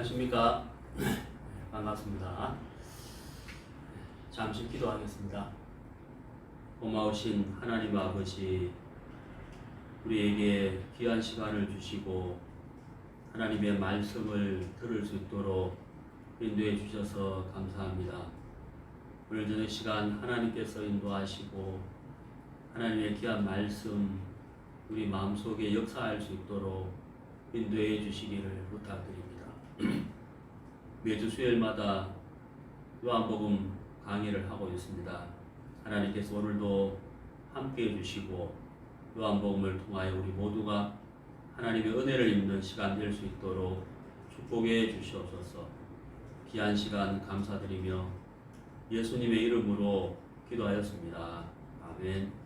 안녕하십니까. 반갑습니다. 잠시 기도하겠습니다. 고마우신 하나님 아버지, 우리에게 귀한 시간을 주시고 하나님의 말씀을 들을 수 있도록 인도해 주셔서 감사합니다. 오늘 저녁 시간 하나님께서 인도하시고 하나님의 귀한 말씀 우리 마음속에 역사할 수 있도록 인도해 주시기를 부탁드립니다. 매주 수요일마다 요한복음 강의를 하고 있습니다. 하나님께서 오늘도 함께해 주시고 요한복음을 통하여 우리 모두가 하나님의 은혜를 입는 시간 될 수 있도록 축복해 주시옵소서. 귀한 시간 감사드리며 예수님의 이름으로 기도하였습니다. 아멘.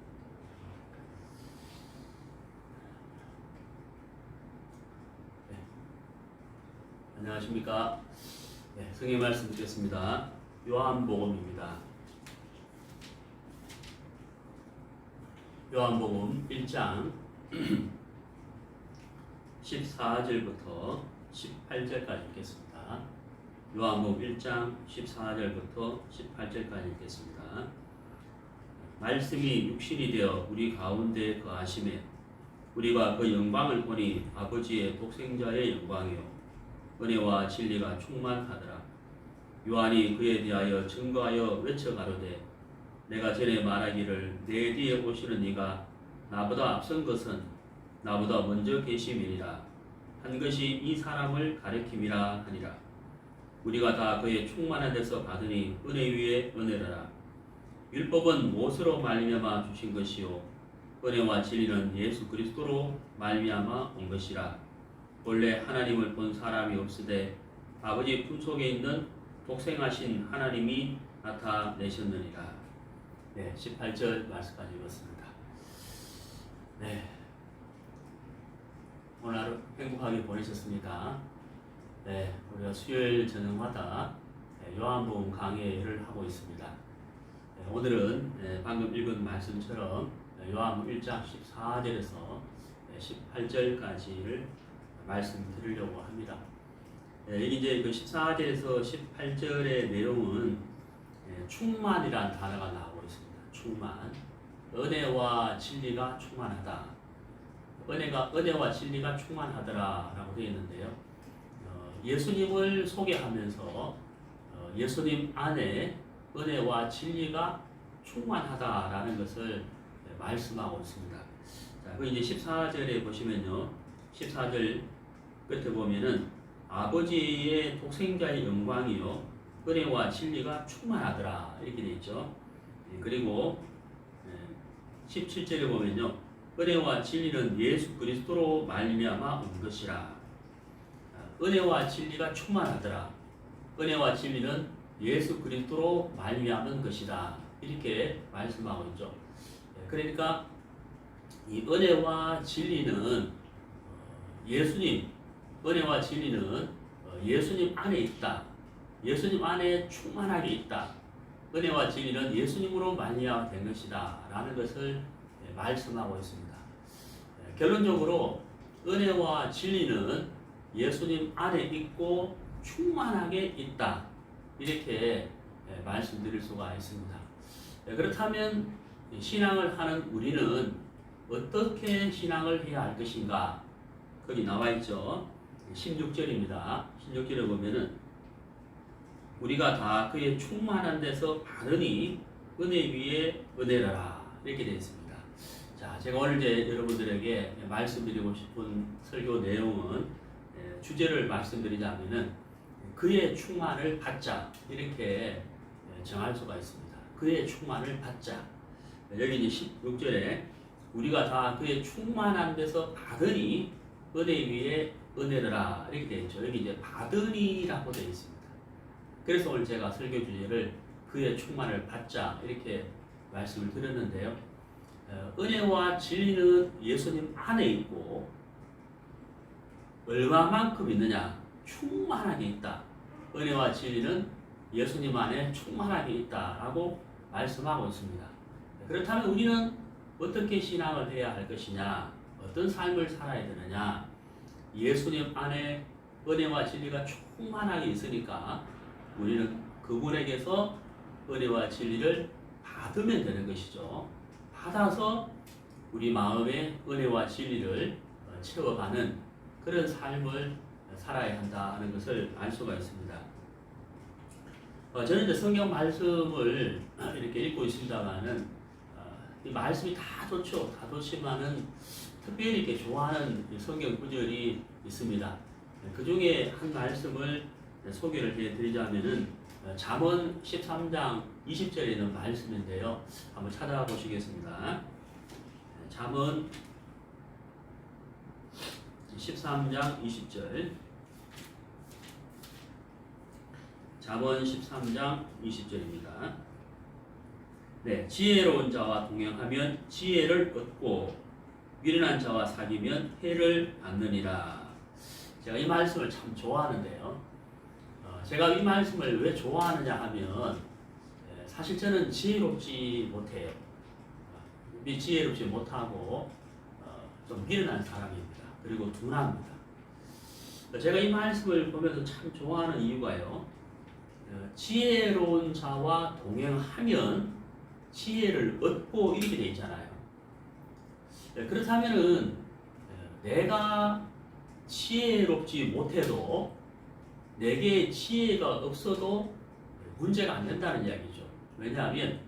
안녕하십니까. 성경 말씀 듣겠습니다. 요한복음입니다. 요한복음 1장 14절부터 18절까지 읽겠습니다. 요한복음 1장 14절부터 18절까지 읽겠습니다. 말씀이 육신이 되어 우리 가운데 거하심에 우리가 그 영광을 보니 아버지의 독생자의 영광이요 은혜와 진리가 충만하더라. 요한이 그에 대하여 증거하여 외쳐가로되 내가 전에 말하기를 내 뒤에 오시는 이가 나보다 앞선 것은 나보다 먼저 계심이니라 한 것이 이 사람을 가리킴이라 하니라. 우리가 다 그의 충만한 데서 받으니 은혜 위에 은혜라. 율법은 무엇으로 말미암아 주신 것이요 은혜와 진리는 예수 그리스도로 말미암아 온 것이라. 본래 하나님을 본 사람이 없으되 아버지 품속에 있는 독생하신 하나님이 나타내셨느니라. 18절 말씀까지 읽었습니다. 오늘 하루 행복하게 보내셨습니까? 우리가 수요일 저녁마다 요한복음 강해를 하고 있습니다. 오늘은 방금 읽은 말씀처럼 요한복음 1장 14절에서 18절까지를 말씀드리려고 합니다. 이제 그 14절에서 18절의 내용은 충만이라는 단어가 나오고 있습니다. 충만. 은혜와 진리가 충만하다. 은혜와 진리가 충만하더라라고 되어 있는데요. 예수님을 소개하면서 예수님 안에 은혜와 진리가 충만하다라는 것을 말씀하고 있습니다. 자, 그 이제 14절에 보시면요. 14절 끝에 보면은 아버지의 독생자의 영광이요 은혜와 진리가 충만하더라 이렇게 되어 있죠. 그리고 17절에 보면요 은혜와 진리는 예수 그리스도로 말미암아 온 것이라. 은혜와 진리가 충만하더라. 은혜와 진리는 예수 그리스도로 말미암은 것이다 이렇게 말씀하고 있죠. 그러니까 이 은혜와 진리는 예수님, 은혜와 진리는 예수님 안에 있다. 예수님 안에 충만하게 있다. 은혜와 진리는 예수님으로 말미암아 된 것이다 라는 것을 말씀하고 있습니다. 결론적으로 은혜와 진리는 예수님 안에 있고 충만하게 있다 이렇게 말씀드릴 수가 있습니다. 그렇다면 신앙을 하는 우리는 어떻게 신앙을 해야 할 것인가? 거기 나와 있죠. 16절입니다. 16절에 보면은 우리가 다 그의 충만한 데서 받으니 은혜 위에 은혜라 이렇게 되어 있습니다. 자, 제가 오늘 이제 여러분들에게 말씀드리고 싶은 설교 내용은 주제를 말씀드리자면은 그의 충만을 받자 이렇게 정할 수가 있습니다. 그의 충만을 받자. 여기 이제 16절에 우리가 다 그의 충만한 데서 받으니 은혜 위에 은혜라 이렇게 되어 있죠. 여기 이제 받으니라고 되어 있습니다. 그래서 오늘 제가 설교 주제를 그의 충만을 받자 이렇게 말씀을 드렸는데요. 은혜와 진리는 예수님 안에 있고 얼마만큼 있느냐? 충만하게 있다. 은혜와 진리는 예수님 안에 충만하게 있다라고 말씀하고 있습니다. 그렇다면 우리는 어떻게 신앙을 해야 할 것이냐? 어떤 삶을 살아야 되느냐? 예수님 안에 은혜와 진리가 충만하게 있으니까 우리는 그분에게서 은혜와 진리를 받으면 되는 것이죠. 받아서 우리 마음에 은혜와 진리를 채워가는 그런 삶을 살아야 한다 하는 것을 알 수가 있습니다. 저는 이제 성경 말씀을 이렇게 읽고 있습니다만은 이 말씀이 다 좋죠. 다 좋지만은 특별히 이렇게 좋아하는 성경 구절이 있습니다. 그 중에 한 말씀을 소개를 해드리자면은 잠언 13장 20절에 있는 말씀인데요. 한번 찾아가 보시겠습니다. 잠언 13장 20절. 잠언 13장 20절입니다. 네, 지혜로운 자와 동행하면 지혜를 얻고 미련한 자와 사귀면 해를 받느니라. 제가 이 말씀을 참 좋아하는데요. 제가 이 말씀을 왜 좋아하느냐 하면 사실 저는 지혜롭지 못해요. 지혜롭지 못하고 좀 미련한 사람입니다. 그리고 둔합니다. 제가 이 말씀을 보면서 참 좋아하는 이유가요. 지혜로운 자와 동행하면 지혜를 얻고 이렇게 돼 있잖아요. 그렇다면은 내가 지혜롭지 못해도 내게 지혜가 없어도 문제가 안 된다는 이야기죠. 왜냐하면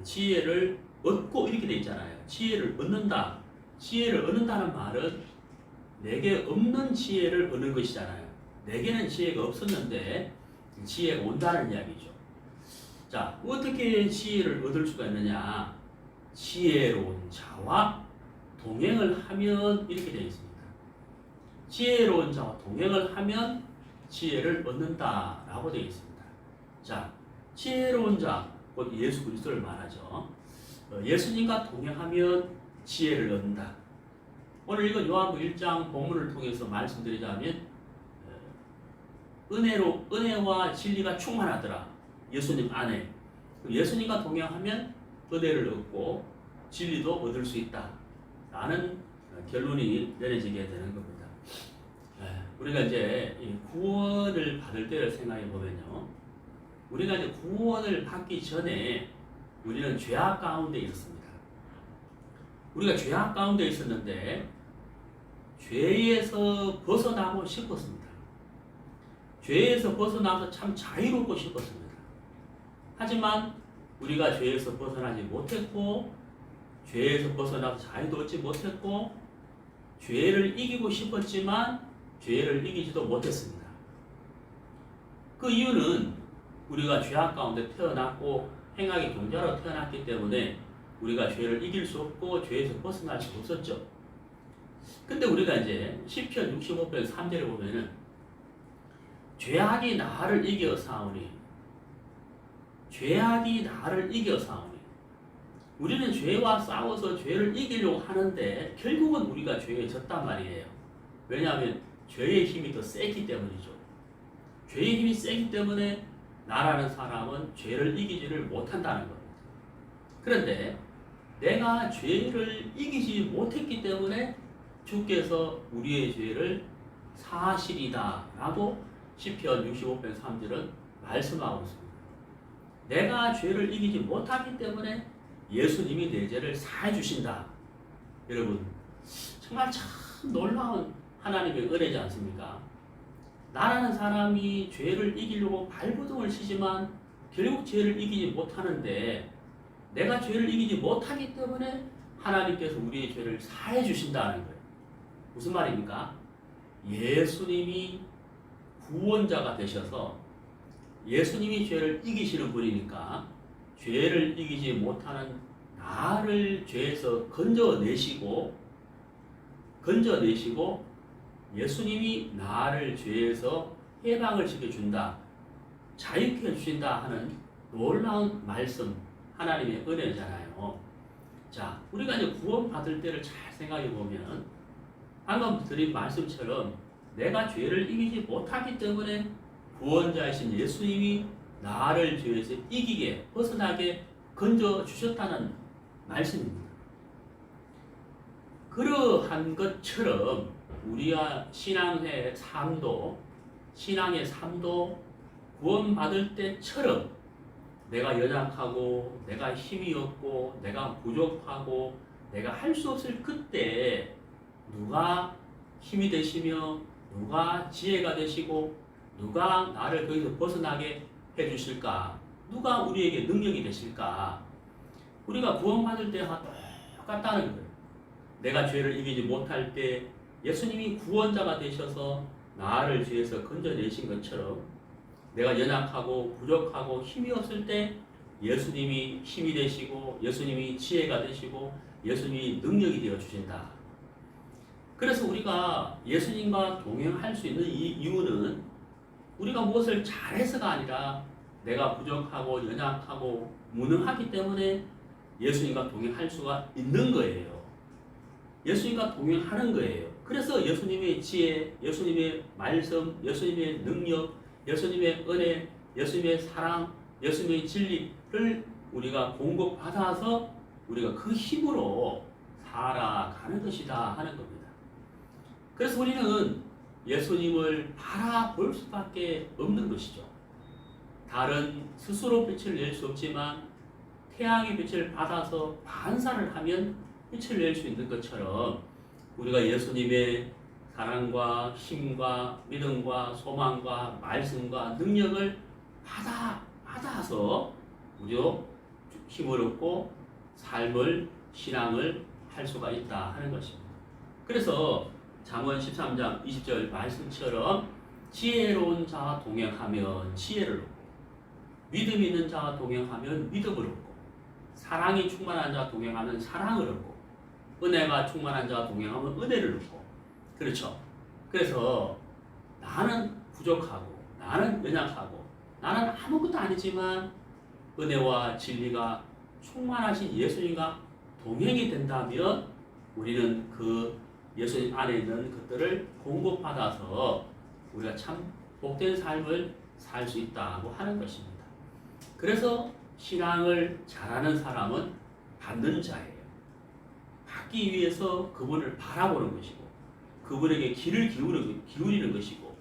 지혜를 얻고 이렇게 돼 있잖아요. 지혜를 얻는다. 지혜를 얻는다는 말은 내게 없는 지혜를 얻는 것이잖아요. 내게는 지혜가 없었는데 지혜가 온다는 이야기죠. 자, 어떻게 지혜를 얻을 수가 있느냐? 지혜로운 자와 동행을 하면 이렇게 되어 있습니다. 지혜로운 자와 동행을 하면 지혜를 얻는다라고 되어 있습니다. 자, 지혜로운 자, 곧 예수 그리스도를 말하죠. 예수님과 동행하면 지혜를 얻는다. 오늘 이건 요한복음 1장 본문을 통해서 말씀드리자면 은혜와 진리가 충만하더라. 예수님 안에. 예수님과 동행하면 은혜를 얻고 진리도 얻을 수 있다. 라는 결론이 내려지게 되는 겁니다. 우리가 이제 구원을 받을 때를 생각해 보면요. 우리가 이제 구원을 받기 전에 우리는 죄악 가운데 있었습니다. 우리가 죄악 가운데 있었는데 죄에서 벗어나고 싶었습니다. 죄에서 벗어나서 참 자유롭고 싶었습니다. 하지만 우리가 죄에서 벗어나지 못했고 죄에서 벗어나서 자유도 얻지 못했고 죄를 이기고 싶었지만 죄를 이기지도 못했습니다. 그 이유는 우리가 죄악 가운데 태어났고 행악의 종자로 태어났기 때문에 우리가 죄를 이길 수 없고 죄에서 벗어날 수 없었죠. 근데 우리가 이제 시편 65편 3절에 보면은 죄악이 나를 이겨 싸우니 죄악이 나를 이겨 싸우니 우리는 죄와 싸워서 죄를 이기려고 하는데 결국은 우리가 죄에 졌단 말이에요. 왜냐하면 죄의 힘이 더 세기 때문이죠. 죄의 힘이 세기 때문에 나라는 사람은 죄를 이기지를 못한다는 겁니다. 그런데 내가 죄를 이기지 못했기 때문에 주께서 우리의 죄를 사하시리다 라고 시편 65편 3절은 말씀하고 있습니다. 내가 죄를 이기지 못하기 때문에 예수님이 내 죄를 사해 주신다. 여러분 정말 참 놀라운 하나님의 은혜지 않습니까? 나라는 사람이 죄를 이기려고 발버둥을 치지만 결국 죄를 이기지 못하는데 내가 죄를 이기지 못하기 때문에 하나님께서 우리의 죄를 사해 주신다는 거예요. 무슨 말입니까? 예수님이 구원자가 되셔서 예수님이 죄를 이기시는 분이니까 죄를 이기지 못하는 나를 죄에서 건져내시고 예수님이 나를 죄에서 해방을 시켜준다, 자유케 해주신다 하는 놀라운 말씀, 하나님의 은혜잖아요. 자, 우리가 이제 구원받을 때를 잘 생각해 보면 방금 드린 말씀처럼 내가 죄를 이기지 못하기 때문에 구원자이신 예수님이 나를 죄에서 이기게, 벗어나게 건져주셨다는 말씀입니다. 그러한 것처럼 우리와 신앙의 삶도 신앙의 삶도 구원받을 때처럼 내가 연약하고 내가 힘이 없고 내가 부족하고 내가 할 수 없을 그때 누가 힘이 되시며 누가 지혜가 되시고 누가 나를 거기서 벗어나게 해주실까? 누가 우리에게 능력이 되실까? 우리가 구원받을 때와 똑같다는 거예요. 내가 죄를 이기지 못할 때 예수님이 구원자가 되셔서 나를 죄에서 건져내신 것처럼 내가 연약하고 부족하고 힘이 없을 때 예수님이 힘이 되시고 예수님이 지혜가 되시고 예수님이 능력이 되어 주신다. 그래서 우리가 예수님과 동행할 수 있는 이 이유는 우리가 무엇을 잘해서가 아니라 내가 부족하고 연약하고 무능하기 때문에 예수님과 동행할 수가 있는 거예요. 예수님과 동행하는 거예요. 그래서 예수님의 지혜, 예수님의 말씀, 예수님의 능력, 예수님의 은혜, 예수님의 사랑, 예수님의 진리를 우리가 공급받아서 우리가 그 힘으로 살아가는 것이다 하는 겁니다. 그래서 우리는 예수님을 바라볼 수밖에 없는 것이죠. 달은 스스로 빛을 낼 수 없지만 태양의 빛을 받아서 반사를 하면 빛을 낼 수 있는 것처럼 우리가 예수님의 사랑과 힘과 믿음과 소망과 말씀과 능력을 받아서 우리도 힘을 얻고 삶을 신앙을 할 수가 있다 하는 것입니다. 그래서 잠언 13장 20절 말씀처럼 지혜로운 자와 동행하면 지혜를 얻고 믿음 있는 자와 동행하면 믿음을 얻고 사랑이 충만한 자와 동행하면 사랑을 얻고 은혜가 충만한 자와 동행하면 은혜를 얻고 그렇죠. 그래서 나는 부족하고 나는 연약하고 나는 아무것도 아니지만 은혜와 진리가 충만하신 예수님과 동행이 된다면 우리는 그 예수님 안에 있는 것들을 공급받아서 우리가 참 복된 삶을 살 수 있다고 하는 것입니다. 그래서 신앙을 잘하는 사람은 받는 자예요. 받기 위해서 그분을 바라보는 것이고 그분에게 귀를 기울이는 것이고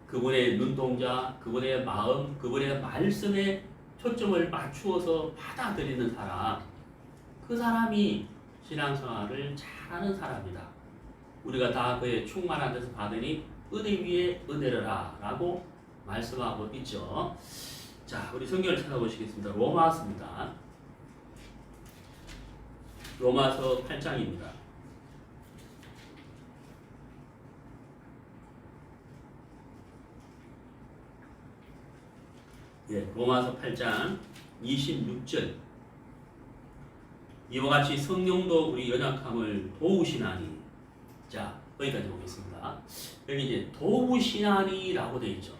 그분의 눈동자, 그분의 마음, 그분의 말씀에 초점을 맞추어서 받아들이는 사람, 그 사람이 신앙생활을 잘하는 사람이다. 우리가 다 그의 충만한 데서 받으니 은혜 위에 은혜라 라고 말씀하고 있죠. 자, 우리 성경을 찾아보시겠습니다. 로마서입니다. 로마서 8장입니다. 예, 로마서 8장 26절. 이와 같이 성령도 우리 연약함을 도우시나니. 자, 여기까지 보겠습니다. 여기 이제 도우시나니라고 되어 있죠.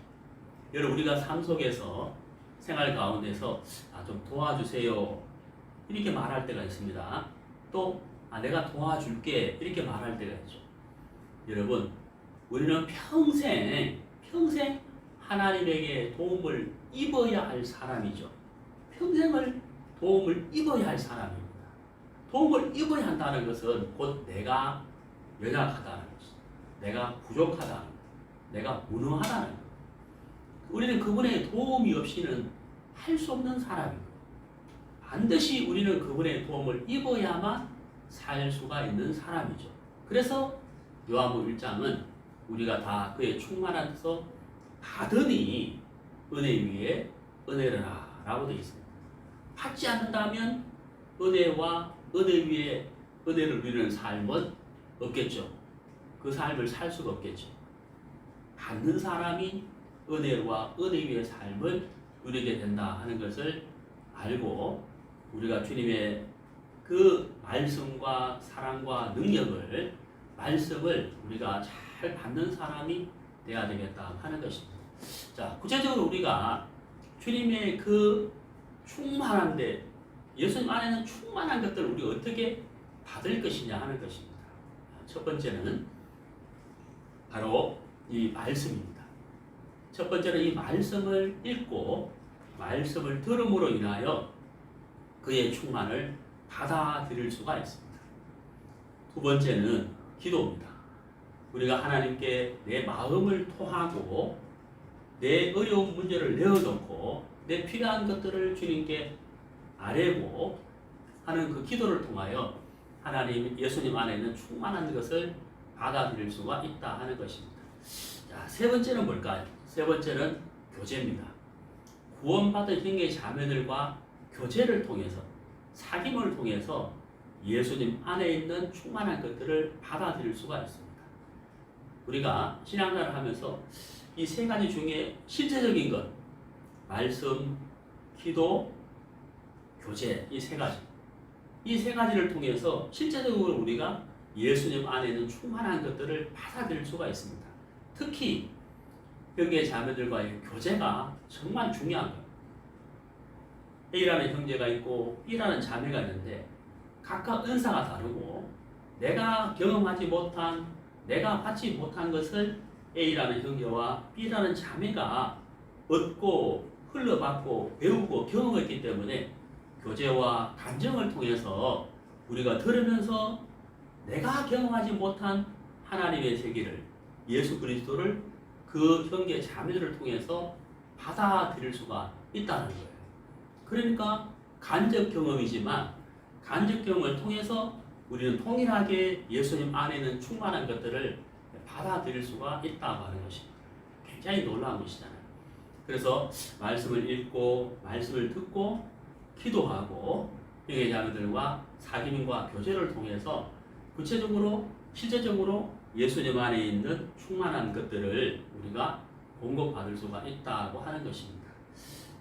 여러분, 우리가 삶 속에서 생활 가운데서 좀 도와주세요 이렇게 말할 때가 있습니다. 또 내가 도와줄게 이렇게 말할 때가 있죠. 여러분, 우리는 평생 하나님에게 도움을 입어야 할 사람이죠. 평생을 도움을 입어야 할 사람입니다. 도움을 입어야 한다는 것은 곧 내가 연약하다는 것이죠. 내가 부족하다는 것, 내가 무능하다는 것. 우리는 그분의 도움이 없이는 할 수 없는 사람입니다. 반드시 우리는 그분의 도움을 입어야만 살 수가 있는 사람이죠. 그래서 요한복음 1장은 우리가 다 그의 충만한 데서 받으니 은혜 위에 은혜라 라고 되어 있습니다. 받지 않는다면 은혜와 은혜 위에 은혜를 누리는 삶은 없겠죠. 그 삶을 살 수가 없겠죠. 받는 사람이 은혜와 은혜 위의 삶을 누리게 된다 하는 것을 알고 우리가 주님의 그 말씀과 사랑과 능력을 말씀을 우리가 잘 받는 사람이 되어야 되겠다 하는 것입니다. 자, 구체적으로 우리가 주님의 그 충만한데 예수님 안에는 충만한 것들을 우리가 어떻게 받을 것이냐 하는 것입니다. 첫 번째는 바로 이 말씀입니다. 첫 번째는 이 말씀을 읽고 말씀을 들음으로 인하여 그의 충만을 받아들일 수가 있습니다. 두 번째는 기도입니다. 우리가 하나님께 내 마음을 토하고 내 어려운 문제를 내어놓고 내 필요한 것들을 주님께 아뢰고 하는 그 기도를 통하여 하나님 예수님 안에 있는 충만한 것을 받아들일 수가 있다 하는 것입니다. 자, 세 번째는 뭘까요? 세 번째는 교제입니다. 구원받은 형제 자매들과 교제를 통해서 사귐을 통해서 예수님 안에 있는 충만한 것들을 받아들일 수가 있습니다. 우리가 신앙생활을 하면서 이 세 가지 중에 실제적인 것, 말씀, 기도, 교제, 이 세 가지. 이 세 가지를 통해서 실제적으로 우리가 예수님 안에 있는 충만한 것들을 받아들일 수가 있습니다. 특히 형제 자매들과의 교제가 정말 중요한 거예요. A라는 형제가 있고 B라는 자매가 있는데 각각 은사가 다르고 내가 경험하지 못한, 내가 받지 못한 것을 A라는 형제와 B라는 자매가 얻고 흘러받고 배우고 경험했기 때문에 교제와 간증을 통해서 우리가 들으면서 내가 경험하지 못한 하나님의 세계를, 예수 그리스도를 그 형제 자매들을 통해서 받아들일 수가 있다는 거예요. 그러니까 간접 경험이지만 간접 경험을 통해서 우리는 통일하게 예수님 안에 있는 충만한 것들을 받아들일 수가 있다고 하는 것입니다. 굉장히 놀라운 것이잖아요. 그래서 말씀을 읽고 말씀을 듣고 기도하고 형제 자매들과 사귐과 교제를 통해서 구체적으로 실제적으로 예수님 안에 있는 충만한 것들을 우리가 공급받을 수가 있다고 하는 것입니다.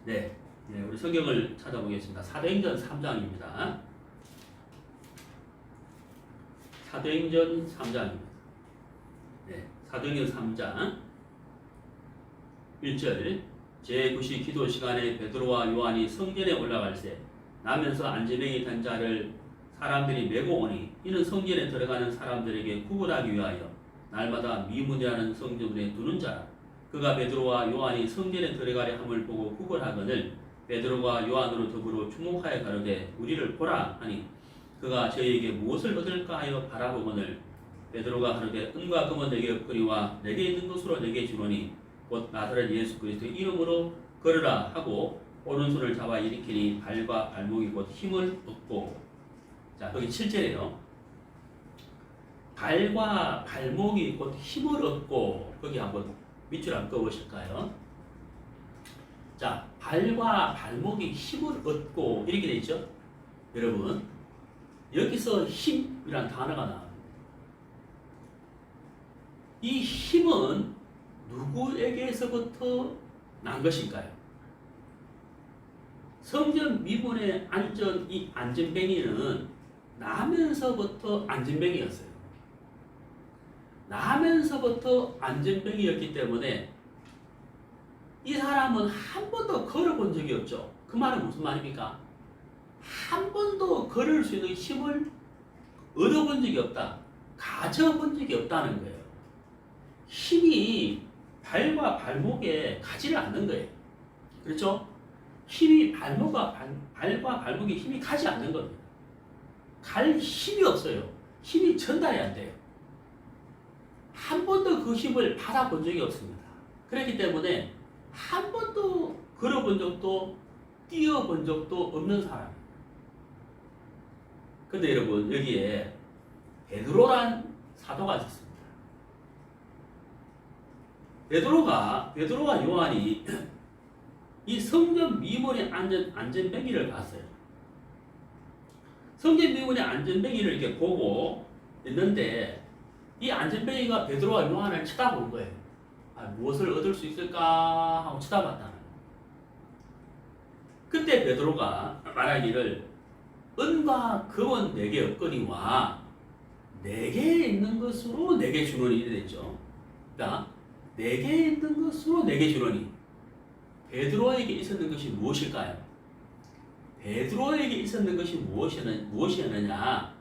네, 우리 성경을 찾아보겠습니다. 사도행전 3장입니다. 사도행전 3장입니다. 사도행전 3장 1절 제9시 기도 시간에 베드로와 요한이 성전에 올라갈새 나면서 안전뱅이 단 자를 사람들이 메고 오니 이는 성전에 들어가는 사람들에게 구걸하기 위하여 날마다 미문이라는 성전에 두는 자라. 그가 베드로와 요한이 성전에 들어가려 함을 보고 구걸하거늘 베드로가 요한으로 더불어 주목하여 가로되 우리를 보라 하니 그가 저희에게 무엇을 얻을까 하여 바라보거늘 베드로가 가로되 은과 금은 내게 없거니와 내게 있는 것으로 내게 주노니 곧 나사렛 예수 그리스도의 이름으로 걸으라 하고 오른손을 잡아 일으키니 발과 발목이 곧 힘을 얻고. 자, 거기 7절이에요. 발과 발목이 곧 힘을 얻고. 거기 한번 밑줄 한번 꺼보실까요? 자, 발과 발목이 힘을 얻고 이렇게 돼 있죠. 여러분, 여기서 힘이란 단어가 나옵니다. 이 힘은 누구에게서부터 난 것일까요? 성전 미문에 앉은 이 안전뱅이는 나면서부터 안전뱅이였어요. 나면서부터 안전뱅이였기 때문에 이 사람은 한 번도 걸어본 적이 없죠. 그 말은 무슨 말입니까? 한 번도 걸을 수 있는 힘을 얻어본 적이 없다. 가져본 적이 없다는 거예요. 힘이 발과 발목에 가지를 않는 거예요. 그렇죠? 힘이 발과 발목에 힘이 가지 않는 겁니다. 갈 힘이 없어요. 힘이 전달이 안 돼요. 한 번도 그 힘을 받아본 적이 없습니다. 그렇기 때문에 한 번도 걸어본 적도 뛰어본 적도 없는 사람입니다. 근데 여러분, 여기에 베드로란 사도가 있었습니다. 베드로와 요한이 이 성전 미문에 앉은 안전뱅이를 봤어요. 성전 미문에 안전뱅이를 이렇게 보고 있는데 이 안전뱅이가 베드로와 요한을 쳐다본 거예요. 무엇을 얻을 수 있을까 하고 쳐다봤다는 거예요. 그때 베드로가 말하기를 은과 금은 내게 없거니와 내게 있는 것으로 내게 주노니 이래 됐죠. 그러니까 내게 있는 것으로 내게 주노니 베드로에게 있었는 것이 무엇일까요? 베드로에게 있었는 것이 무엇이었느냐?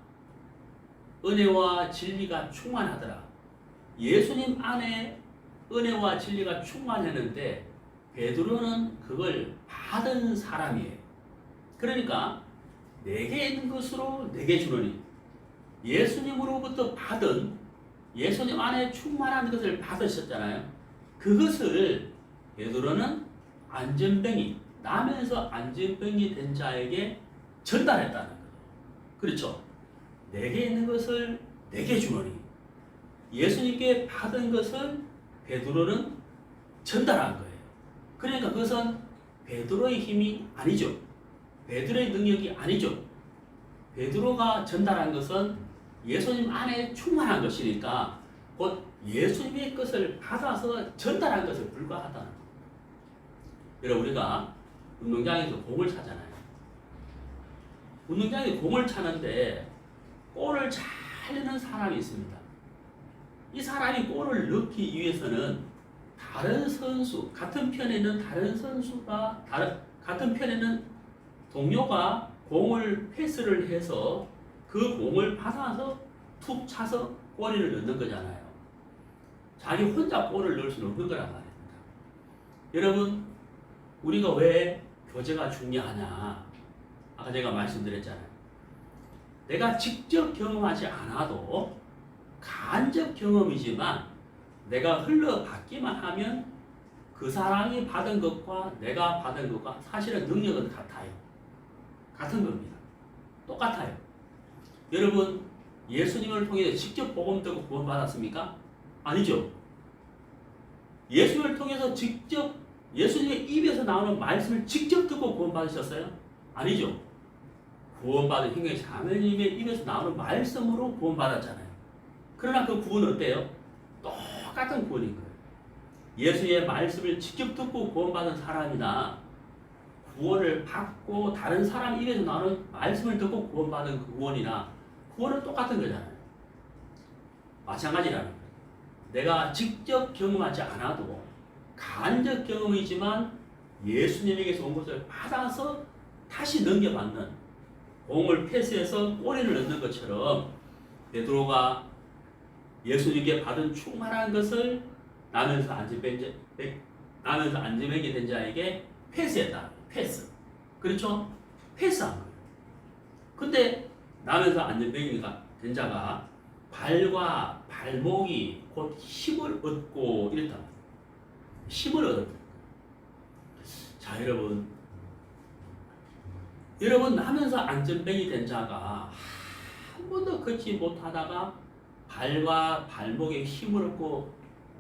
은혜와 진리가 충만하더라. 예수님 안에 은혜와 진리가 충만했는데 베드로는 그걸 받은 사람이에요. 그러니까 내게 있는 것으로 내게 주노니 예수님으로부터 받은 예수님 안에 충만한 것을 받으셨잖아요. 그것을 베드로는 안전병이 나면서 안전병이 된 자에게 전달했다는 거죠. 그렇죠? 내게 있는 것을 내게 주노니 예수님께 받은 것을 베드로는 전달한 거예요. 그러니까 그것은 베드로의 힘이 아니죠. 베드로의 능력이 아니죠. 베드로가 전달한 것은 예수님 안에 충만한 것이니까 곧 예수님의 것을 받아서 전달한 것에 불과하다는 거예요. 여러분 우리가 운동장에서 공을 차잖아요. 운동장에 공을 차는데 골을 잘 넣는 사람이 있습니다. 이 사람이 골을 넣기 위해서는 다른 선수, 같은 편에 있는 다른 선수가 같은 편에 있는 동료가 공을 패스를 해서 그 공을 받아서 툭 차서 골을 넣는 거잖아요. 자기 혼자 골을 넣을 수는 없는 거란 말입니다. 여러분, 우리가 왜 교제가 중요하냐? 아까 제가 말씀드렸잖아요. 내가 직접 경험하지 않아도 간접 경험이지만 내가 흘러받기만 하면 그 사람이 받은 것과 내가 받은 것과 사실은 능력은 같아요. 같은 겁니다. 똑같아요. 여러분, 예수님을 통해서 직접 복음 듣고 구원받았습니까? 아니죠. 예수님을 통해서 직접 예수님의 입에서 나오는 말씀을 직접 듣고 구원받으셨어요? 아니죠. 구원받은 형의 자매님의 입에서 나오는 말씀으로 구원받았잖아요. 그러나 그 구원은 어때요? 똑같은 구원인 거예요. 예수의 말씀을 직접 듣고 구원받은 사람이나 구원을 받고 다른 사람 입에서 나오는 말씀을 듣고 구원받은 그 구원이나 구원은 똑같은 거잖아요. 마찬가지라는 거예요. 내가 직접 경험하지 않아도 간접 경험이지만 예수님에게서 온 것을 받아서 다시 넘겨받는 공을 패스해서 골을 넣는 것처럼 베드로가 예수님께 받은 충만한 것을 나면서 안전병이 된 자에게 패스했다. 패스. 그렇죠? 패스한 거예요. 근데 나면서 안전병이 된 자가 발과 발목이 곧 힘을 얻고 이랬다. 힘을 얻었다. 자, 여러분 나면서 안전병이 된 자가 한 번도 걷지 못하다가 발과 발목에 힘을 얻고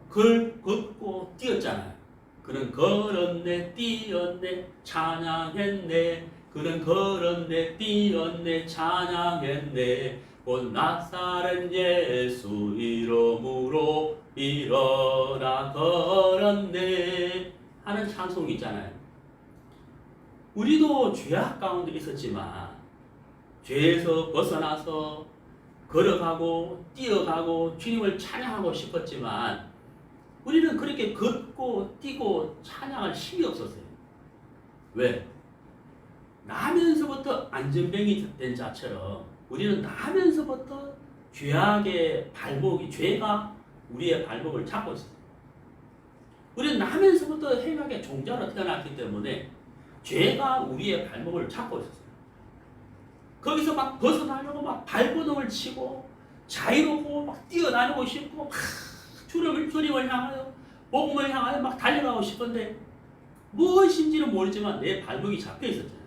걷고 뛰었잖아요. 그는 걸었네 뛰었네 찬양했네. 그는 걸었네 뛰었네 찬양했네. 곧 나사렛 예수 이름으로 일어나 걸었네 하는 찬송이 있잖아요. 우리도 죄악 가운데 있었지만 죄에서 벗어나서 걸어가고 뛰어가고 주님을 찬양하고 싶었지만 우리는 그렇게 걷고 뛰고 찬양할 힘이 없었어요. 왜? 나면서부터 안전병이 된 자처럼 우리는 나면서부터 죄악의 발목이 죄가 우리의 발목을 잡고 있어요. 우리는 나면서부터 행악의 종자로 태어났기 때문에 죄가 우리의 발목을 잡고 있었어요. 거기서 막 벗어나려고 막 발버둥을 치고 자유롭고 막 뛰어다니고 싶고 막 주님을 향하여 복음을 향하여 막 달려가고 싶은데 무엇인지는 모르지만 내 발목이 잡혀 있었잖아요.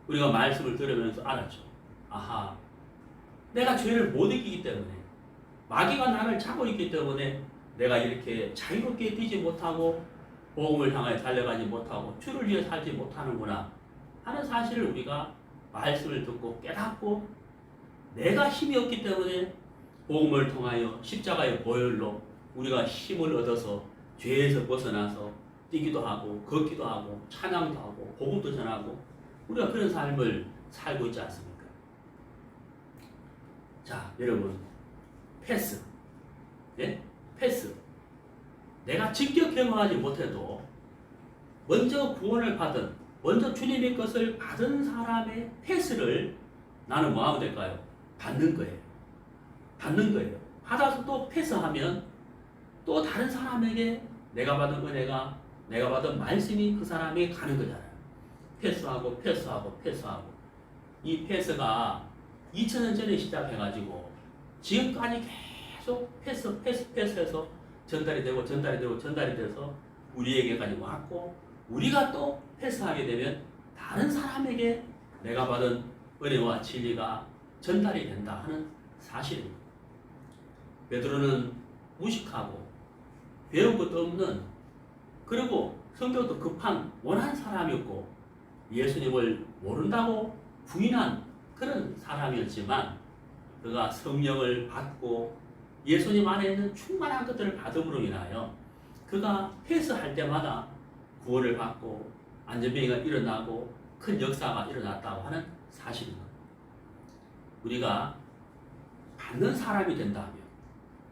우리가 말씀을 들으면서 알았죠. 아하, 내가 죄를 못 이기기 때문에 마귀가 나를 잡고 있기 때문에 내가 이렇게 자유롭게 뛰지 못하고 복음을 향하여 달려가지 못하고 주를 위해 살지 못하는구나 하는 사실을 우리가 말씀을 듣고 깨닫고 내가 힘이 없기 때문에 복음을 통하여 십자가의 보혈로 우리가 힘을 얻어서 죄에서 벗어나서 뛰기도 하고 걷기도 하고 찬양도 하고 복음도 전하고 우리가 그런 삶을 살고 있지 않습니까? 자, 여러분, 패스. 네? 패스. 내가 직접 경험하지 못해도 먼저 구원을 받은, 먼저 주님의 것을 받은 사람의 패스를 나는 뭐 하면 될까요? 받는 거예요. 받는 거예요. 받아서 또 패스하면 또 다른 사람에게 내가 받은 은혜가, 내가 받은 말씀이 그 사람에게 가는 거잖아요. 패스하고 패스하고 패스하고. 이 패스가 2000년 전에 시작해가지고 지금까지 계속 패스해서 전달이 되고 전달이 되고 전달이 돼서 우리에게까지 왔고 우리가 또 패스하게 되면 다른 사람에게 내가 받은 은혜와 진리가 전달이 된다 하는 사실입니다. 베드로는 무식하고 배운 것도 없는, 그리고 성격도 급한 원한 사람이었고 예수님을 모른다고 부인한 그런 사람이었지만, 그가 성령을 받고 예수님 안에 있는 충만한 것들을 받음으로 인하여 그가 패스할 때마다 구원을 받고 안전병이가 일어나고 큰 역사가 일어났다고 하는 사실입니다. 우리가 받는 사람이 된다면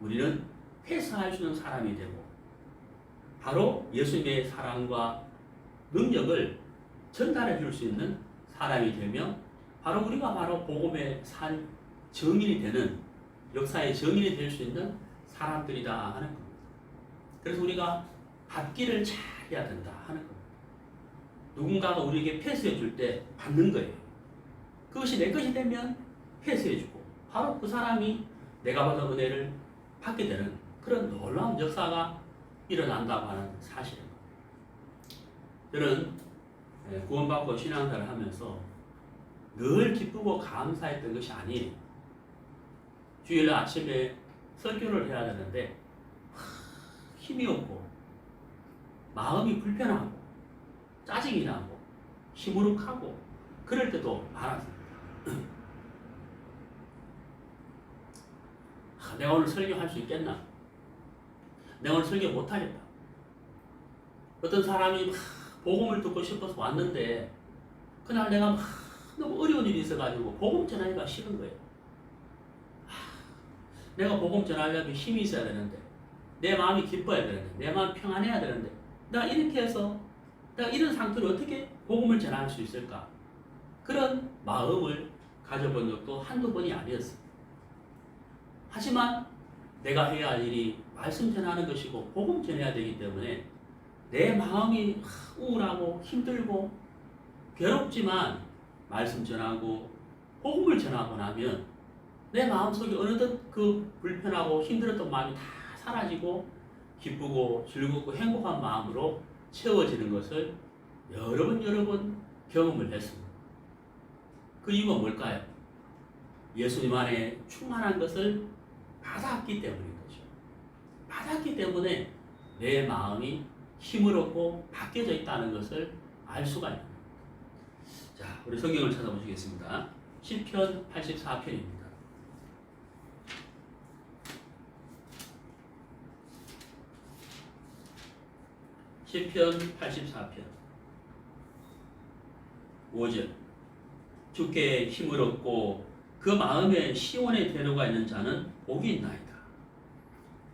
우리는 패스할 수 있는 사람이 되고 바로 예수님의 사랑과 능력을 전달해 줄 수 있는 사람이 되며 바로 우리가 바로 복음의 산 증인이 되는, 역사의 증인이 될 수 있는 사람들이다 하는 겁니다. 그래서 우리가 받기를 잘 해야 된다 하는 겁니다. 누군가가 우리에게 패스해 줄 때 받는 거예요. 그것이 내 것이 되면 패스해 주고 바로 그 사람이 내가 받은 은혜를 받게 되는 그런 놀라운 역사가 일어난다고 하는 사실입니다. 저는 구원받고 신앙생활을 하면서 늘 기쁘고 감사했던 것이 아니에요. 주일날 아침에 설교를 해야 되는데 힘이 없고 마음이 불편하고 짜증이 나고 시무룩하고 그럴 때도 많았습니다. 내가 오늘 설교할 수 있겠나? 내가 오늘 설교 못하겠다. 어떤 사람이 막 복음을 듣고 싶어서 왔는데 그날 내가 막 너무 어려운 일이 있어가지고 복음 전하기가 싫은 거예요. 내가 복음 전하려면 힘이 있어야 되는데, 내 마음이 기뻐야 되는데, 내 마음이 평안해야 되는데, 내가 이렇게 해서 내가 이런 상태로 어떻게 복음을 전할 수 있을까? 그런 마음을 가져본 적도 한두 번이 아니었어요. 하지만 내가 해야 할 일이 말씀 전하는 것이고 복음 전해야 되기 때문에 내 마음이 우울하고 힘들고 괴롭지만 말씀 전하고 복음을 전하고 나면 내 마음속에 어느덧 그 불편하고 힘들었던 마음이 다 사라지고 기쁘고 즐겁고 행복한 마음으로 채워지는 것을 여러 번 경험을 했습니다. 그 이유가 뭘까요? 예수님 안에 충만한 것을 받았기 때문인 거죠. 받았기 때문에 내 마음이 힘을 얻고 바뀌어져 있다는 것을 알 수가 있는 겁니다. 자, 우리 성경을 찾아보시겠습니다. 시편 84편입니다. 시편 84편 5절 주께 힘을 얻고 그 마음에 시온의 대로가 있는 자는 복이 있나이다.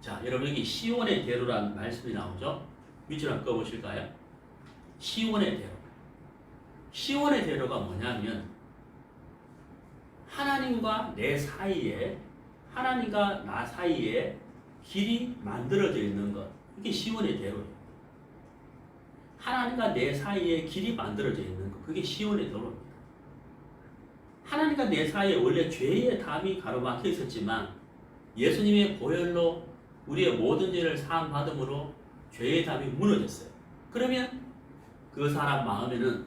자, 여러분 여기 시온의 대로라는 말씀이 나오죠. 밑줄 한번 꺼보실까요? 시온의 대로. 시온의 대로가 뭐냐면 하나님과 내 사이에, 하나님과 나 사이에 길이 만들어져 있는 것, 이게 시온의 대로예요. 하나님과 내 사이에 길이 만들어져 있는 것, 그게 시온의 대로입니다. 하나님과 내 사이에 원래 죄의 담이 가로막혀 있었지만 예수님의 보혈로 우리의 모든 죄를 사함받음으로 죄의 담이 무너졌어요. 그러면 그 사람 마음에는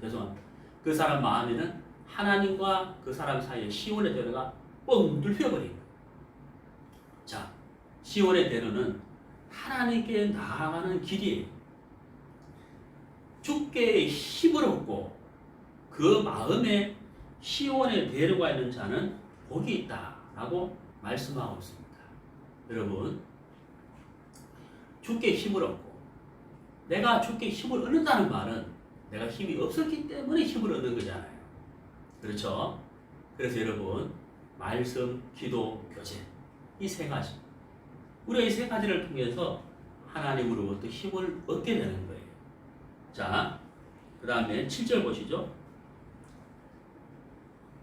죄송합니다. 그 사람 마음에는 하나님과 그 사람 사이에 시온의 대로가 뻥 뚫혀버린 거예요. 자, 시온의 대로는 하나님께 나아가는 길이에요. 주께 힘을 얻고 그 마음에 시온의 대로가 있는 자는 복이 있다라고 말씀하고 있습니다. 여러분, 주께 힘을 얻고, 내가 주께 힘을 얻는다는 말은 내가 힘이 없었기 때문에 힘을 얻는 거잖아요. 그렇죠? 그래서 여러분, 말씀, 기도, 교제, 이 세 가지, 우리가 이 세 가지를 통해서 하나님으로부터 힘을 얻게 되는 거예요. 자, 그 다음에 7절 보시죠.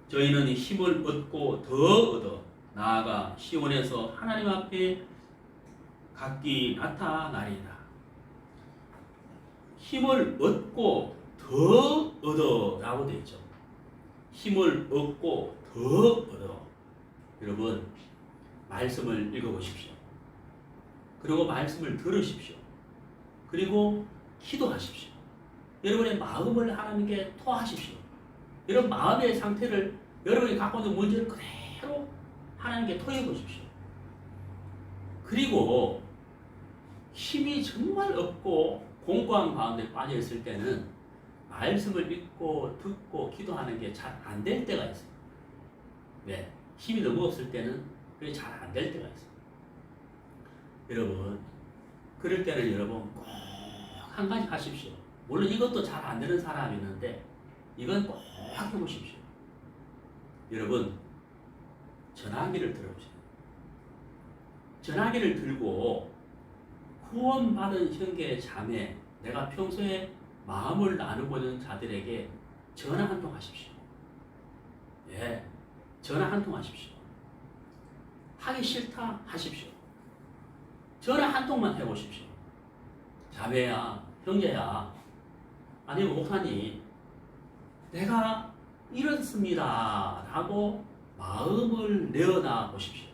저희는 힘을 얻고 더 얻어 나아가 시온에서 하나님 앞에 각기 나타나리라. 힘을 얻고 더 얻어 라고 되어 있죠. 힘을 얻고 더 얻어. 여러분, 말씀을 읽어보십시오. 그리고 말씀을 들으십시오. 그리고 기도하십시오. 여러분의 마음을 하나님께 토하십시오. 이런 마음의 상태를 여러분이 갖고 있는 문제를 그대로 하나님께 토해 보십시오. 그리고 힘이 정말 없고 공고한 가운데 빠져 있을 때는 말씀을 읽고 듣고 기도하는 게 잘 안 될 때가 있어요. 왜? 힘이 너무 없을 때는 그게 잘 안 될 때가 있어요. 여러분, 그럴 때는 여러분 꼭 한 가지 하십시오. 물론 이것도 잘 안 되는 사람이 있는데 이건 꼭 해보십시오. 여러분, 전화기를 들어보세요. 전화기를 들고 구원받은 형제 자매, 내가 평소에 마음을 나누고 있는 자들에게 전화 한 통 하십시오. 예, 전화 한 통 하십시오. 하기 싫다 하십시오. 전화 한 통만 해보십시오. 자매야, 형제야, 아니면 목사님, 내가 이렇습니다 라고 마음을 내어놔 보십시오.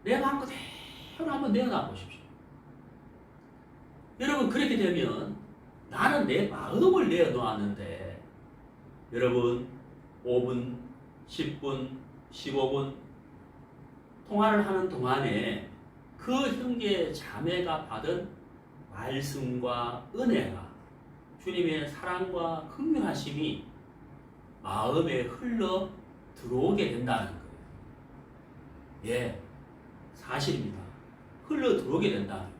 내 마음 그대로 한번 내어놔 보십시오. 여러분, 그렇게 되면 나는 내 마음을 내어놓았는데 여러분 5분, 10분, 15분 통화를 하는 동안에 그 형제 자매가 받은 말씀과 은혜가 주님의 사랑과 긍휼하심이 마음에 흘러 들어오게 된다는 거예요. 예, 사실입니다. 흘러 들어오게 된다는 거예요.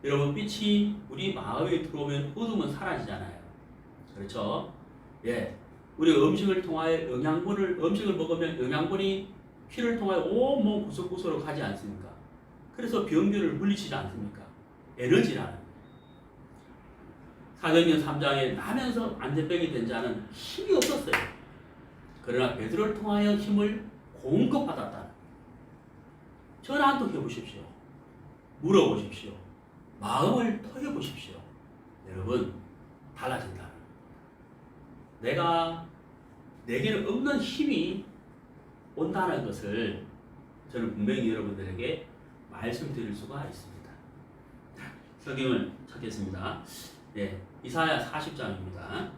여러분, 빛이 우리 마음에 들어오면 어둠은 사라지잖아요. 그렇죠? 예, 우리 음식을 통하여 음식을 먹으면 영양분이 피를 통하여 온몸 구석구석으로 가지 않습니까? 그래서 병들을 물리치지 않습니까? 에너지라는 거예요. 사도행전 3장에 나면서 안전병이 된 자는 힘이 없었어요. 그러나 베드로를 통하여 힘을 공급받았다는 거예요. 전화 한 통 해보십시오. 물어보십시오. 마음을 터여보십시오. 여러분, 달라진다. 내게는 없는 힘이 온다는 것을 저는 분명히 여러분들에게 말씀드릴 수가 있습니다. 성경을 찾겠습니다. 네, 이사야 40장입니다.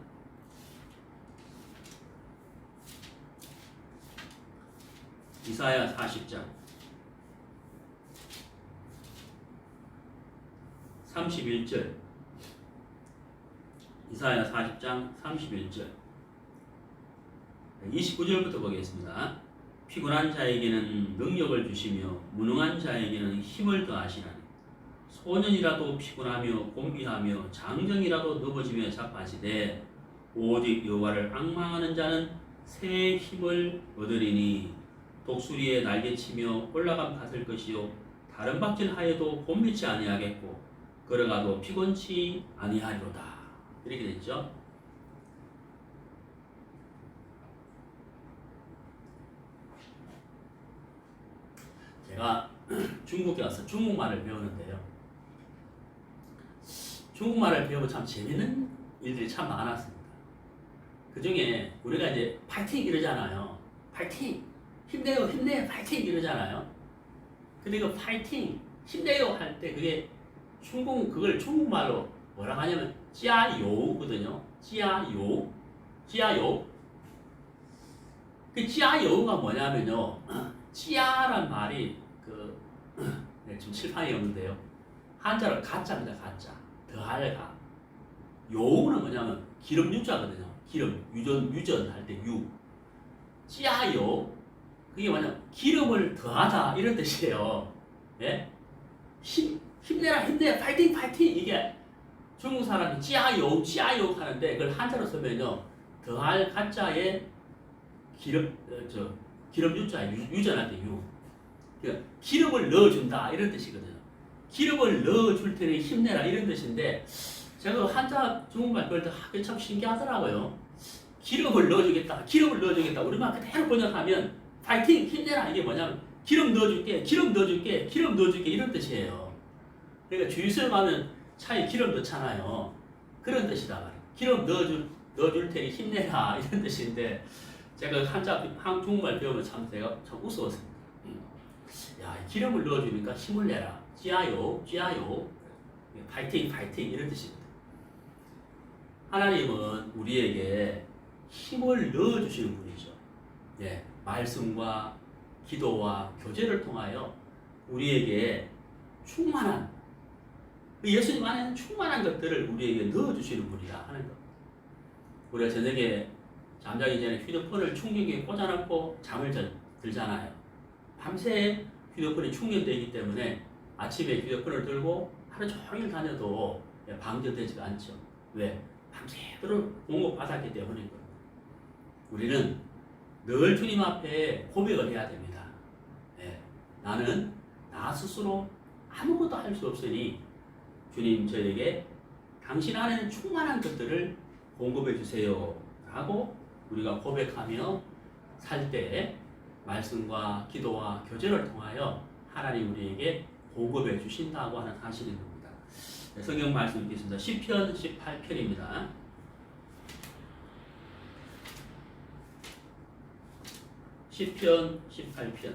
이사야 40장 31절. 이사야 40장 31절 29절부터 보겠습니다. 피곤한 자에게는 능력을 주시며 무능한 자에게는 힘을 더하시나니 소년이라도 피곤하며 곤비하며 장정이라도 넘어지며 자빠지되 오직 여호와를 앙망하는 자는 새 힘을 얻으리니 독수리에 날개치며 올라감 같을 것이요 다른 박질 하여도 곤비치 아니하겠고 걸어가도 피곤치 아니하리로다. 이렇게 됐죠. 제가 중국에 와서 중국말을 배우는데요. 중국말을 배우고 참 재밌는 일들이 참 많았습니다. 그 중에 우리가 이제 파이팅 이러잖아요. 파이팅! 힘내요, 힘내, 파이팅! 이러잖아요. 근데 그 파이팅, 힘내요 할 때 그게 그걸 중국말로 뭐라고 하냐면 찌아요거든요. 찌아요. 찌아요. 그 찌아요가 뭐냐면요. 찌아란 말이 네, 지금 칠판이 없는데요. 한자로 가짜입니다. 가짜. 더할 가. 요는 뭐냐면 기름 유자거든요. 기름 유전 할 때 유. 찌아요. 그게 뭐냐면 기름을 더하다 이런 뜻이에요. 예? 힘내라 힘내 파이팅 파이팅 이게 중국 사람이 찌아요 찌아요 하는데 그걸 한자로 쓰면요 더할 가짜에 기름 유자 유전할 때 유. 그러니까 기름을 넣어준다 이런 뜻이거든요. 기름을 넣어줄 테니 힘내라 이런 뜻인데 제가 한자 중국말 그걸 때 하기 참 신기하더라고요. 기름을 넣어주겠다 기름을 넣어주겠다 우리말 그대로 번역하면 파이팅 힘내라 이게 뭐냐면 기름 넣어줄게 기름 넣어줄게 기름 넣어줄게 이런 뜻이에요. 그러니까 주유소에 가면 차에 기름 넣잖아요. 그런 뜻이다 말이에요. 기름 넣어줄 테니 힘내라 이런 뜻인데 제가 한중국말 배우면 제가 참 웃었습니다. 야, 기름을 넣어주니까 힘을 내라. 찌아요, 찌아요. 파이팅 파이팅 이런 뜻입니다. 하나님은 우리에게 힘을 넣어주시는 분이죠. 예, 말씀과 기도와 교제를 통하여 우리에게 충만한, 예수님 안에는 충만한 것들을 우리에게 넣어주시는 분이다 하는 것. 우리가 저녁에 잠자기 전에 휴대폰을 충전기에 꽂아놓고 잠을 들잖아요. 밤새 휴대폰이 충전되기 때문에 아침에 휴대폰을 들고 하루 종일 다녀도 방전되지가 않죠. 왜? 밤새도록 공급받았기 때문인 거예요. 우리는 늘 주님 앞에 고백을 해야 됩니다. 예, 나는 나 스스로 아무것도 할 수 없으니 주님 저에게 당신 안에는 충만한 것들을 공급해 주세요 라고 우리가 고백하며 살 때 말씀과 기도와 교제를 통하여 하나님 우리에게 공급해 주신다고 하는 사실인 겁니다. 네, 성경 말씀 읽겠습니다. 시편 18편입니다. 시편 18편.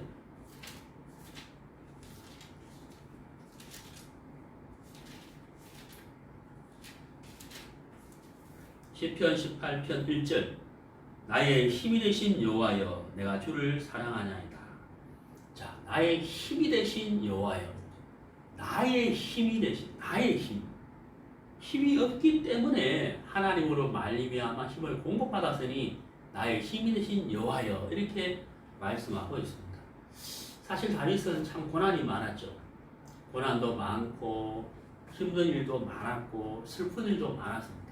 시편 18편 1절. 나의 힘이 되신 여호와여 내가 주를 사랑하나이다. 자, 나의 힘이 되신 여호와여. 나의 힘이 되신, 나의 힘. 힘이 없기 때문에 하나님으로 말미암아 힘을 공급받았으니 나의 힘이 되신 여호와여 이렇게 말씀하고 있습니다. 사실 다윗은 참 고난이 많았죠. 고난도 많고 힘든 일도 많았고 슬픈 일도 많았습니다.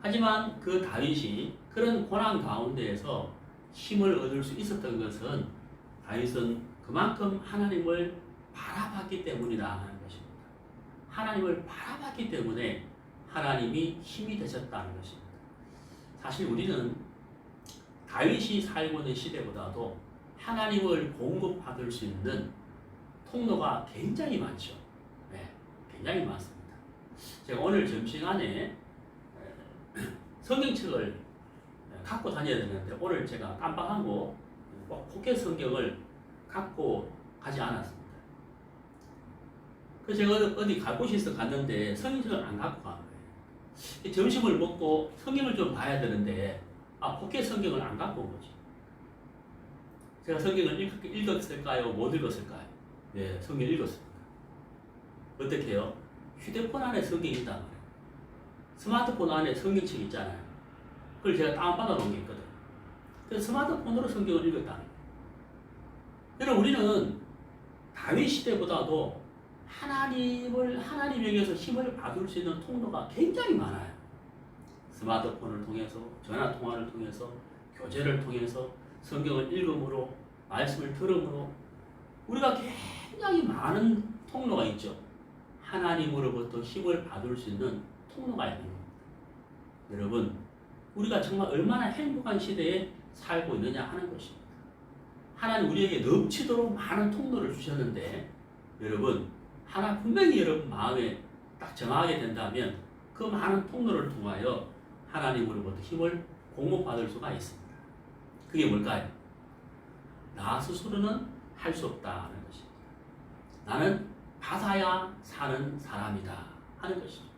하지만 그 다윗이 그런 고난 가운데에서 힘을 얻을 수 있었던 것은 다윗은 그만큼 하나님을 바라봤기 때문이다 하는 것입니다. 하나님을 바라봤기 때문에 하나님이 힘이 되셨다는 것입니다. 사실 우리는 다윗이 살고 있는 시대보다도 하나님을 공급받을 수 있는 통로가 굉장히 많죠. 네, 굉장히 많습니다. 제가 오늘 점심시간에 성경책을 갖고 다녀야 되는데 오늘 제가 깜빡하고 포켓 성경을 갖고 가지 않았습니다. 그래서 제가 어디 갈 곳이 있어 갔는데 성경책을 안 갖고 간 거예요. 점심을 먹고 성경을 좀 봐야 되는데 포켓 성경을 안 갖고 온 거지. 제가 성경을 읽었을까요? 못 읽었을까요? 네, 성경 읽었습니다. 어떻게 해요? 휴대폰 안에 성경이 있단 말이에요. 스마트폰 안에 성경책 있잖아요. 그걸 제가 다운받아 놓은 게 있거든. 그래서 스마트폰으로 성경을 읽었다는 거예요. 여러분, 우리는 다윗 시대보다도 하나님에게서 힘을 받을 수 있는 통로가 굉장히 많아요. 스마트폰을 통해서, 전화통화를 통해서, 교제를 통해서, 성경을 읽음으로, 말씀을 들음으로 우리가 굉장히 많은 통로가 있죠. 하나님으로부터 힘을 받을 수 있는 통로가 있는 겁니다. 여러분, 우리가 정말 얼마나 행복한 시대에 살고 있느냐 하는 것입니다. 하나님 우리에게 넘치도록 많은 통로를 주셨는데 여러분, 하나 분명히 여러분 마음에 딱 정하게 된다면 그 많은 통로를 통하여 하나님으로부터 힘을 공급받을 수가 있습니다. 그게 뭘까요? 나 스스로는 할 수 없다는 것입니다. 나는 받아야 사는 사람이다 하는 것입니다.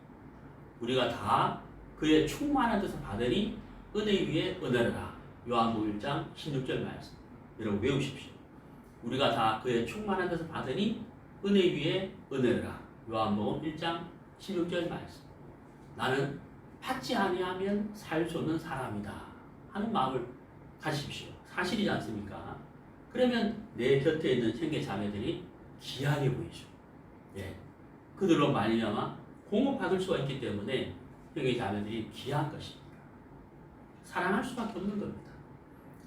우리가 다 그의 충만한 데서 받으니 은혜 위에 은혜라. 요한복음 1장 16절 말씀. 여러분 외우십시오. 우리가 다 그의 충만한 데서 받으니 은혜 위에 은혜라. 요한복음 1장 16절 말씀. 나는 받지 아니하면 살 수 없는 사람이다 하는 마음을 가지십시오. 사실이지 않습니까? 그러면 내 곁에 있는 형제 자매들이 귀하게 보이죠. 예, 그들로 말미암아 공급받을 수가 있기 때문에 형제 자매들이 귀한 것입니다. 사랑할 수밖에 없는 겁니다.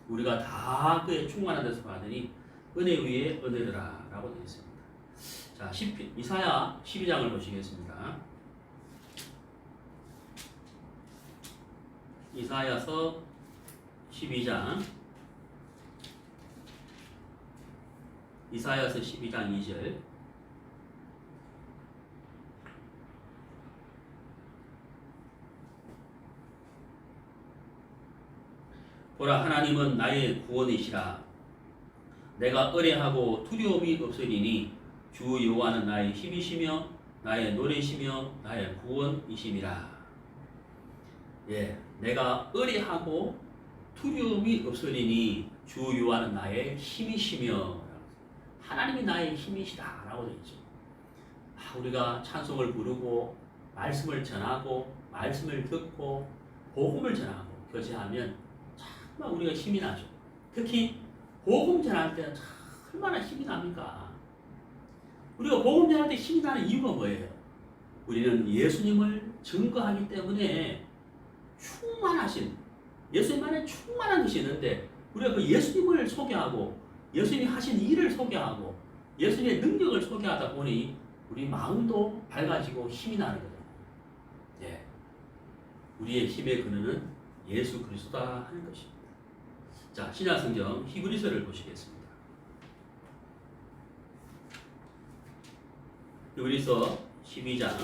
우리가 다 그의 충만한 데서 받으니 은혜 위에 은혜더라 라고 되어 있습니다. 자, 이사야 12장을 보시겠습니다. 이사야서 12장 이사야서 12장 2절. 보라, 하나님은 나의 구원이시라. 내가 의뢰하고 두려움이 없으리니 주 여호와는 나의 힘이시며 나의 노래이시며 나의 구원이심이라. 예, 내가 의리하고 두려움이 없으리니 주 여호와는 나의 힘이시며. 하나님이 나의 힘이시다라고 되어 있죠. 우리가 찬송을 부르고 말씀을 전하고 말씀을 듣고 복음을 전하고 교제하면 정말 우리가 힘이 나죠. 특히 복음 전할 때는 얼마나 힘이 납니까? 우리가 복음 전할 때 힘이 나는 이유가 뭐예요? 우리는 예수님을 증거하기 때문에 충만하신, 예수님 안에 충만한 것이 있는데 우리가 그 예수님을 소개하고 예수님이 하신 일을 소개하고 예수님의 능력을 소개하다 보니 우리 마음도 밝아지고 힘이 나는 거예요. 예. 우리의 힘의 근원은 예수 그리스도다 하는 것입니다. 자, 신약성경 히브리서를 보시겠습니다. 히브리서 12장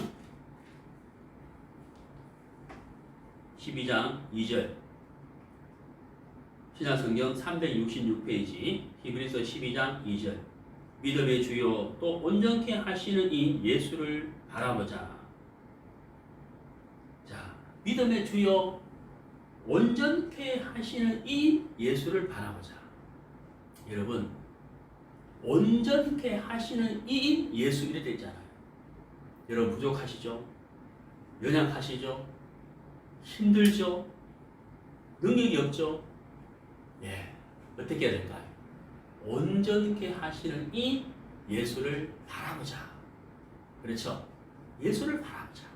2절. 신약성경 366페이지 히브리서 12장 2절. 믿음의 주요 또 온전케 하시는 이 예수를 바라보자. 자, 믿음의 주요 온전케 하시는 이 예수를 바라보자. 여러분, 온전케 하시는 이 예수 이래 되어 있잖아요. 여러분 부족하시죠? 연약하시죠? 힘들죠? 능력이 없죠? 예, 어떻게 해야 될까요? 온전케 하시는 이 예수를 바라보자. 그렇죠? 예수를 바라보자.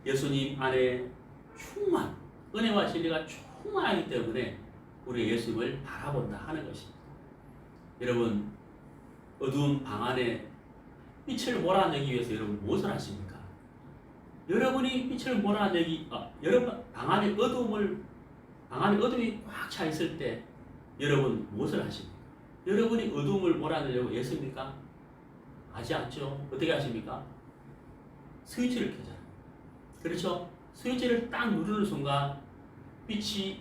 예수님 안에 충만, 은혜와 진리가 충만하기 때문에 우리 예수님을 바라본다 하는 것입니다. 여러분, 어두운 방 안에 빛을 몰아내기 위해서 여러분 무엇을 하십니까? 여러분이 빛을 몰아내기, 여러분 방 안에 어둠이 꽉 차 있을 때 여러분 무엇을 하십니까? 여러분이 어둠을 몰아내려고 애씁니까? 하지 않죠. 어떻게 하십니까? 스위치를 켜잖아요. 그렇죠? 스위치를 딱 누르는 순간 빛이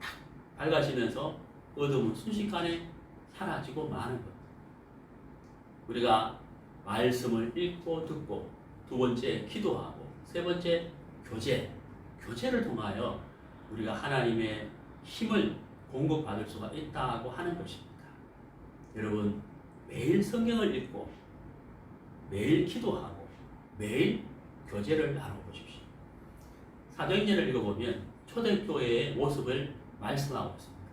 탁 밝아지면서 어둠은 순식간에 사라지고 마는 것. 우리가 말씀을 읽고 듣고, 두 번째 기도하고, 세 번째 교제를 통하여 우리가 하나님의 힘을 공급받을 수가 있다고 하는 것입니다. 여러분, 매일 성경을 읽고 매일 기도하고 매일 교제를 나눠보십시오. 사도행전을 읽어보면 초대교회의 모습을 말씀하고 있습니다.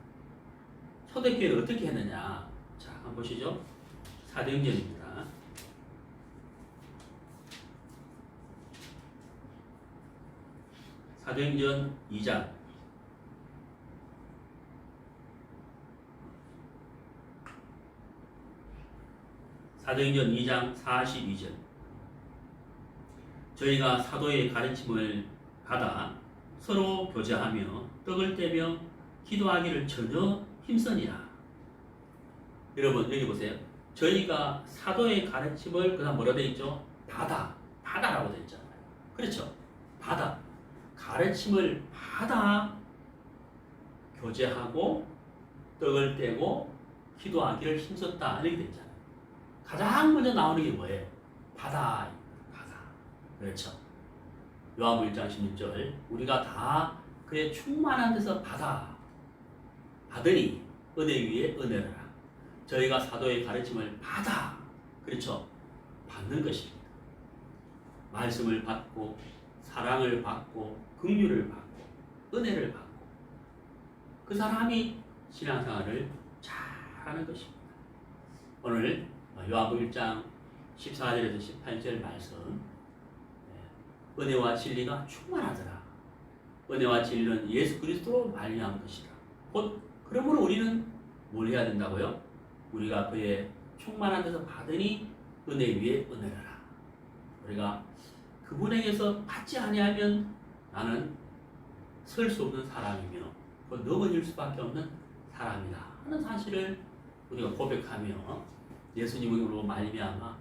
초대교회는 어떻게 했느냐? 자, 한번 보시죠. 사도행전입니다. 사도행전 2장 42절. 저희가 사도의 가르침을 받아 서로 교제하며 떡을 떼며 기도하기를 전혀 힘쓰니라. 여러분 여기 보세요. 저희가 사도의 가르침을 그다음 뭐라 되어 있죠? 받아라고 되어 있잖아요. 그렇죠? 받아. 가르침을 받아 교제하고 떡을 떼고 기도하기를 힘썼다 이렇게 되어 있잖아요. 가장 먼저 나오는 게 뭐예요? 받아. 그렇죠. 요한복음 1장 16절 우리가 다 그의 충만한 데서 받으니 은혜 위에 은혜라. 저희가 사도의 가르침을 받아. 그렇죠. 받는 것입니다. 말씀을 받고 사랑을 받고 긍휼을 받고 은혜를 받고 그 사람이 신앙생활을 잘하는 것입니다. 오늘 요한복음 1장 14절에서 18절 말씀, 은혜와 진리가 충만하더라. 은혜와 진리는 예수 그리스도로 말미암은 것이다. 곧 그러므로 우리는 뭘 해야 된다고요? 우리가 그의 충만한 데서 받으니 은혜 위에 은혜라. 우리가 그분에게서 받지 아니하면 나는 설 수 없는 사람이며 넘어질 수밖에 없는 사람이다 하는 사실을 우리가 고백하며 예수님으로 말미암아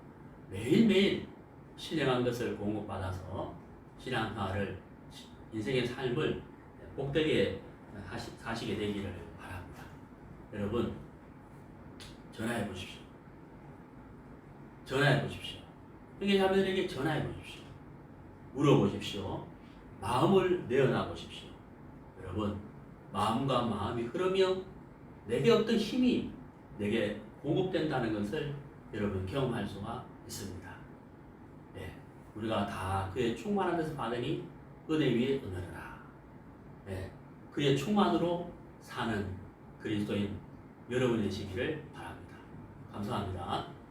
매일매일 신령한 것을 공급받아서 신앙생활을, 인생의 삶을 복되게 사시게 되기를 바랍니다. 여러분 전화해 보십시오. 형제 자매들에게 전화해 보십시오. 물어보십시오. 마음을 내어놔 보십시오. 여러분, 마음과 마음이 흐르며 내게 어떤 힘이 내게 공급된다는 것을 여러분 경험할 수가 있습니다. 네, 우리가 다 그의 충만한 데서 받으니 은혜 위에 은혜라. 네, 그의 충만으로 사는 그리스도인 여러분이 되시기를 바랍니다. 감사합니다.